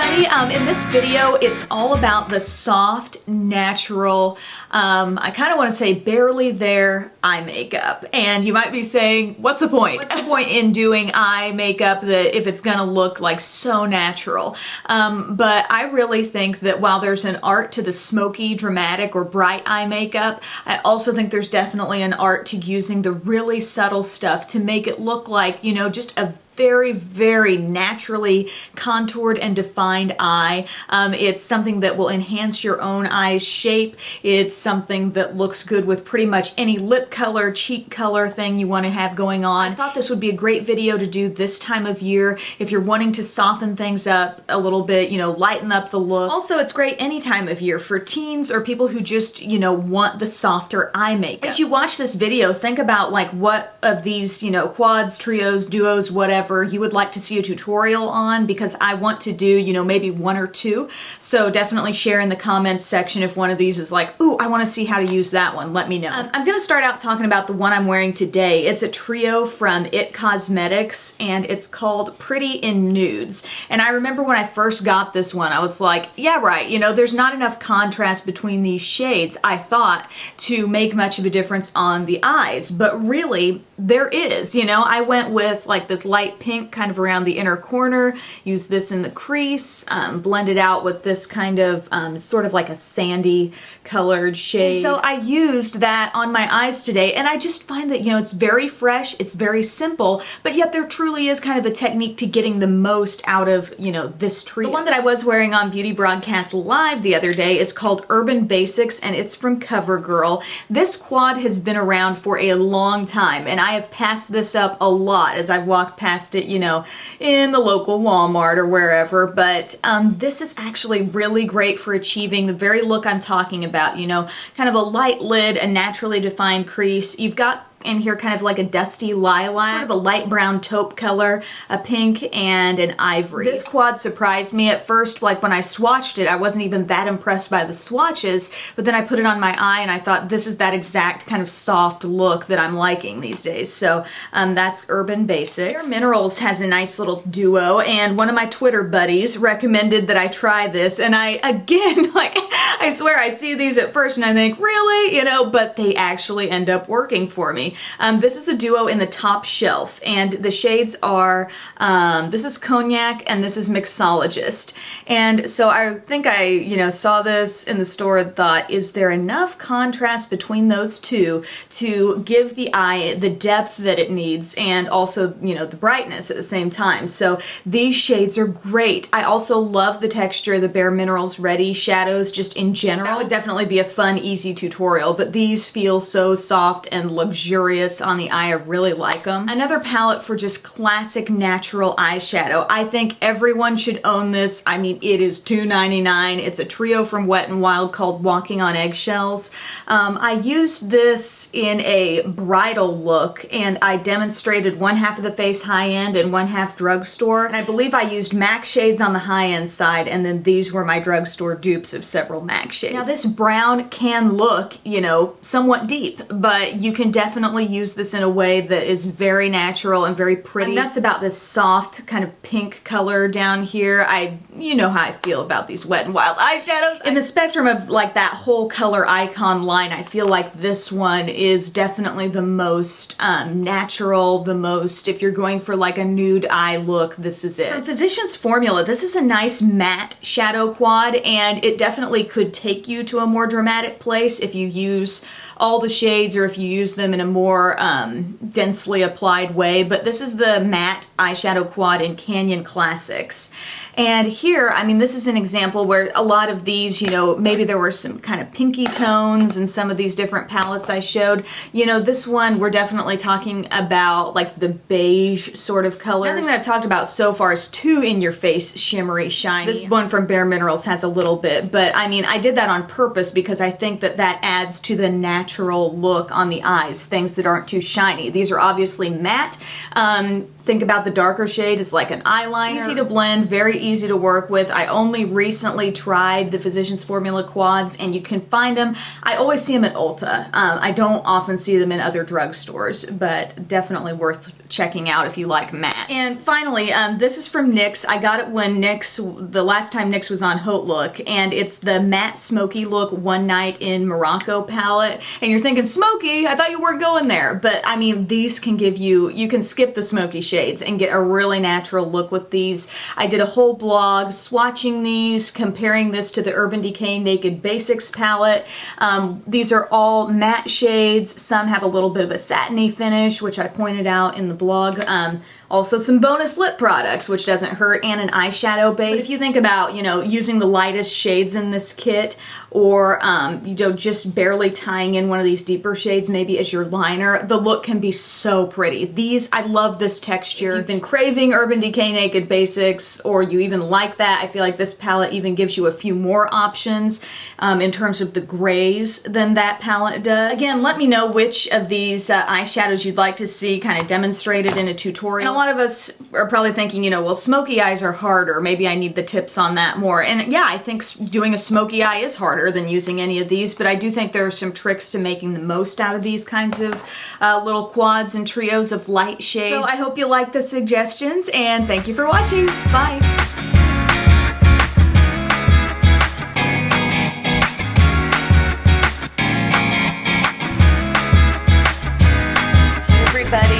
everybody. In this video, it's all about the soft, natural, I kind of want to say barely there eye makeup. And you might be saying, what's the point? What's the point in doing eye makeup that if it's gonna look like so natural? But I really think that while there's an art to the smoky, dramatic, or bright eye makeup, I also think there's definitely an art to using the really subtle stuff to make it look like, you know, just a very, very naturally contoured and defined eye. It's something that will enhance your own eye's shape. It's something that looks good with pretty much any lip color, cheek color thing you want to have going on. I thought this would be a great video to do this time of year if you're wanting to soften things up a little bit, you know, lighten up the look. Also, it's great any time of year for teens or people who just, you know, want the softer eye makeup. As you watch this video, think about like what of these, you know, quads, trios, duos, whatever, you would like to see a tutorial on, because I want to do, you know, maybe one or two. So definitely share in the comments section if one of these is like, ooh, I want to see how to use that one. Let me know. I'm going to start out talking about the one I'm wearing today. It's a trio from IT Cosmetics and it's called Pretty in Nudes. And I remember when I first got this one, I was like, yeah, right, you know, there's not enough contrast between these shades, I thought, to make much of a difference on the eyes. But really, there is. You know, I went with like this light pink kind of around the inner corner, use this in the crease, blend it out with this kind of sort of like a sandy colored shade. And so I used that on my eyes today, and I just find that, you know, it's very fresh, it's very simple, but yet there truly is kind of a technique to getting the most out of, you know, this trio. The one that I was wearing on Beauty Broadcast Live the other day is called Urban Basics, and it's from Covergirl. This quad has been around for a long time, and I have passed this up a lot as I've walked past it, you know, in the local Walmart or wherever, but this is actually really great for achieving the very look I'm talking about, you know, kind of a light lid, a naturally defined crease. You've got in here kind of like a dusty lilac, sort of a light brown taupe color, a pink, and an ivory. This quad surprised me at first. Like when I swatched it, I wasn't even that impressed by the swatches, but then I put it on my eye and I thought this is that exact kind of soft look that I'm liking these days. So that's Urban Basics. Bare Minerals has a nice little duo, and one of my Twitter buddies recommended that I try this, and I, again, like, I swear I see these at first and I think, really? You know, but they actually end up working for me. This is a duo in the top shelf, and the shades are, this is Cognac and this is Mixologist. And so I think I, you know, saw this in the store and thought, is there enough contrast between those two to give the eye the depth that it needs and also, you know, the brightness at the same time? So these shades are great. I also love the texture of the Bare Minerals Ready shadows just in general. That would definitely be a fun, easy tutorial, but these feel so soft and luxurious on the eye. I really like them. Another palette for just classic natural eyeshadow. I think everyone should own this. I mean, it is $2.99. It's a trio from Wet n Wild called Walking on Eggshells. I used this in a bridal look, and I demonstrated one half of the face high-end and one half drugstore. And I believe I used MAC shades on the high-end side, and then these were my drugstore dupes of several MAC shades. Now, this brown can look, you know, somewhat deep, but you can definitely use this in a way that is very natural and very pretty. I'm nuts about this soft kind of pink color down here. You know how I feel about these Wet n Wild eyeshadows. In the spectrum of like that whole color icon line, I feel like this one is definitely the most natural, the most, if you're going for like a nude eye look, this is it. From Physicians Formula, this is a nice matte shadow quad, and it definitely could take you to a more dramatic place if you use all the shades or if you use them in a more densely applied way, but this is the matte eyeshadow quad in Canyon Classics. And here, I mean, this is an example where a lot of these, you know, maybe there were some kind of pinky tones in some of these different palettes I showed. You know, this one, we're definitely talking about like the beige sort of color. Nothing that I've talked about so far is too in-your-face, shimmery, shiny. This one from Bare Minerals has a little bit, but I mean, I did that on purpose because I think that that adds to the natural look on the eyes, things that aren't too shiny. These are obviously matte. Think about the darker shade as like an eyeliner. Easy to blend, very easy to work with. I only recently tried the Physicians Formula quads, and you can find them. I always see them at Ulta. I don't often see them in other drugstores, but definitely worth checking out if you like matte. And finally, this is from NYX. I got it when the last time NYX was on Haute Look, and it's the Matte Smoky Look One Night in Morocco palette. And you're thinking, smoky? I thought you weren't going there. But I mean, these can give you can skip the smoky shades and get a really natural look with these. I did a whole blog swatching these, comparing this to the Urban Decay Naked Basics palette. These are all matte shades. Some have a little bit of a satiny finish, which I pointed out in the blog. Also some bonus lip products, which doesn't hurt, and an eyeshadow base. But if you think about, you know, using the lightest shades in this kit, or, you know, just barely tying in one of these deeper shades maybe as your liner, the look can be so pretty. These, I love this texture. If you've been craving Urban Decay Naked Basics, or you even like that, I feel like this palette even gives you a few more options in terms of the grays than that palette does. Again, let me know which of these eyeshadows you'd like to see kind of demonstrated in a tutorial. And a lot of us are probably thinking, you know, well, smoky eyes are harder. Maybe I need the tips on that more. And yeah, I think doing a smoky eye is harder than using any of these, but I do think there are some tricks to making the most out of these kinds of little quads and trios of light shades. So I hope you like the suggestions, and thank you for watching. Bye. Everybody.